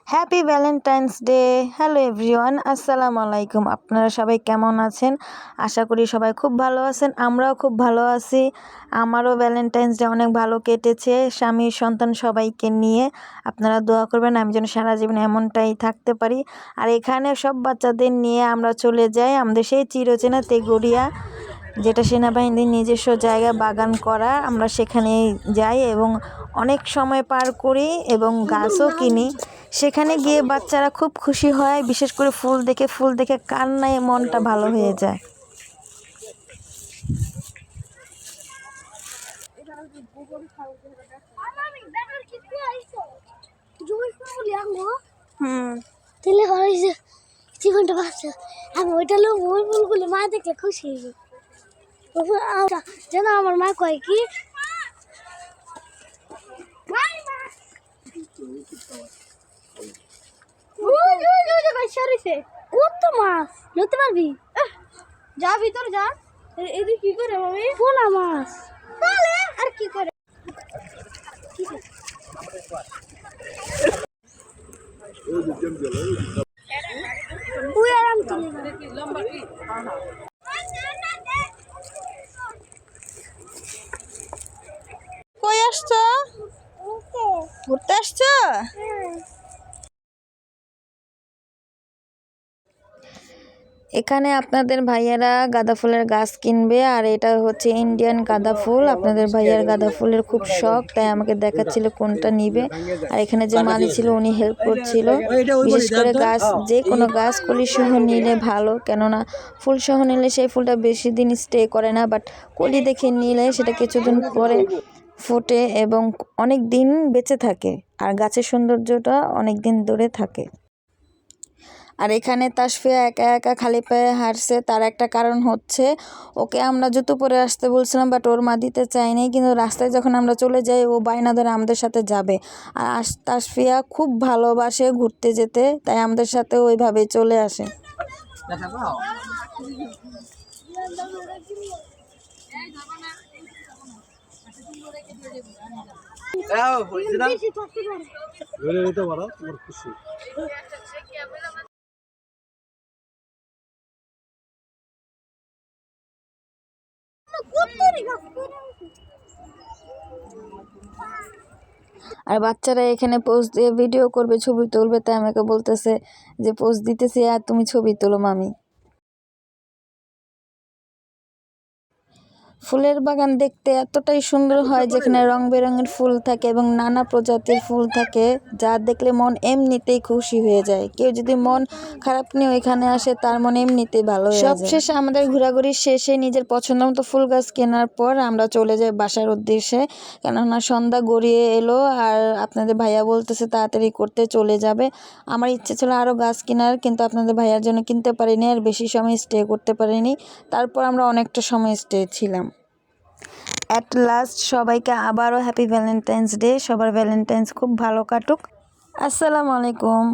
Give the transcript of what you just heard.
Happy Valentine's day. Hello everyone, আসসালামু আলাইকুম। আপনারা সবাই কেমন আছেন? আশা করি সবাই খুব ভালো আছেন। আমরাও খুব ভালো আছি। আমারও ভ্যালেন্টাইন্স ডে অনেক ভালো কেটেছে স্বামী সন্তান সবাইকে নিয়ে। আপনারা দোয়া করবেন আমি যেন সারা জীবন এমনটাই থাকতে পারি। আর এখানে সব বাচ্চাদের নিয়ে আমরা চলে যাই আমাদের সেই চিরচেনা তেঘরিয়া, যেটা সেনাবাহিনীর নিজস্ব জায়গা বাগান করা। আমরা সেখানে যাই এবং অনেক সময় পার করি এবং গাছও কিনি। সেখানে গিয়ে বাচ্চারা খুব খুশি হয়, বিশেষ করে ফুল দেখে কান্নায় মনটা ভালো হয়ে যায়। আমি ওইটা লোক ওই ফুলগুলো মা দেখলে খুশি যেন আমার মা কয় কি কত মাছ ধরতে পারবি? যা ভিতর যা। এদিকে কি করে মামি? পোনা মাছ। তাহলে আর কি করে? কই আসছো? ঘুরতে আসছো? এখানে আপনাদের ভাইয়ারা গাঁদা ফুলের গাছ কিনবে, আর এটা হচ্ছে ইন্ডিয়ান গাঁদা ফুল। আপনাদের ভাইয়ার গাঁদা ফুলের খুব শখ, তাই আমাকে দেখাচ্ছিল কোনটা নিবে। আর এখানে যে মালি ছিল উনি হেল্প করছিল। বিশেষ করে গাছ, যে কোনো গাছ কলি সহ নিলে ভালো, কেননা ফুল সহ নিলে সেই ফুলটা বেশি দিন স্টে করে না, বাট কলি দেখে নিলে সেটা কিছুদিন পরে ফোটে এবং অনেক দিন বেঁচে থাকে, আর গাছের সৌন্দর্যটা অনেক দিন ধরে থাকে। আর এখানে তাসফিয়া একা একা খালি পায়ে হাঁটছে, তার একটা কারণ হচ্ছে ওকে আমরা জুতো পরে আসতে বলছিলাম, বাট ওর মা দিতে চায়নি। কিন্তু রাস্তায় যখন আমরা চলে যাই ও বায়না ধরে আমাদের সাথে যাবে। আর তাসফিয়া খুব ভালোবাসে ঘুরতে যেতে, তাই আমাদের সাথে ওইভাবেই চলে আসে। আর বাচ্চারা এখানে পোজ দিয়ে ভিডিও করবে, ছবি তুলবে, তাই আমাকে বলতেছে যে পোজ দিতেছি আর তুমি ছবি তোলো মামি। ফুলের বাগান দেখতে এতটাই সুন্দর হয়, যেখানে রং বেরঙের ফুল থাকে এবং নানা প্রজাতির ফুল থাকে, যা দেখলে মন এমনিতেই খুশি হয়ে যায়। কেউ যদি মন খারাপ নিয়ে এখানে আসে তার মন এমনিতেই ভালো হয়ে যায়। সবশেষে আমাদের ঘোরাঘুরি শেষে নিজের পছন্দ মতো ফুল গাছ কেনার পর আমরা চলে যাই বাসার উদ্দেশ্যে, কেননা সন্ধ্যা গড়িয়ে এলো আর আপনাদের ভাইয়া বলতেছে তাড়াতাড়ি করতে চলে যাবে। আমার ইচ্ছে ছিল আরও গাছ কেনার, কিন্তু আপনাদের ভাইয়ার জন্য কিনতে পারিনি আর বেশি সময় স্টে করতে পারিনি। তারপর আমরা অনেকটা সময় স্টে ছিলাম। অ্যাট লাস্ট সবাইকে আবারও হ্যাপি ভ্যালেন্টাইন্স ডে। সবার ভ্যালেন্টাইন্স খুব ভালো কাটুক। আসসালামু আলাইকুম।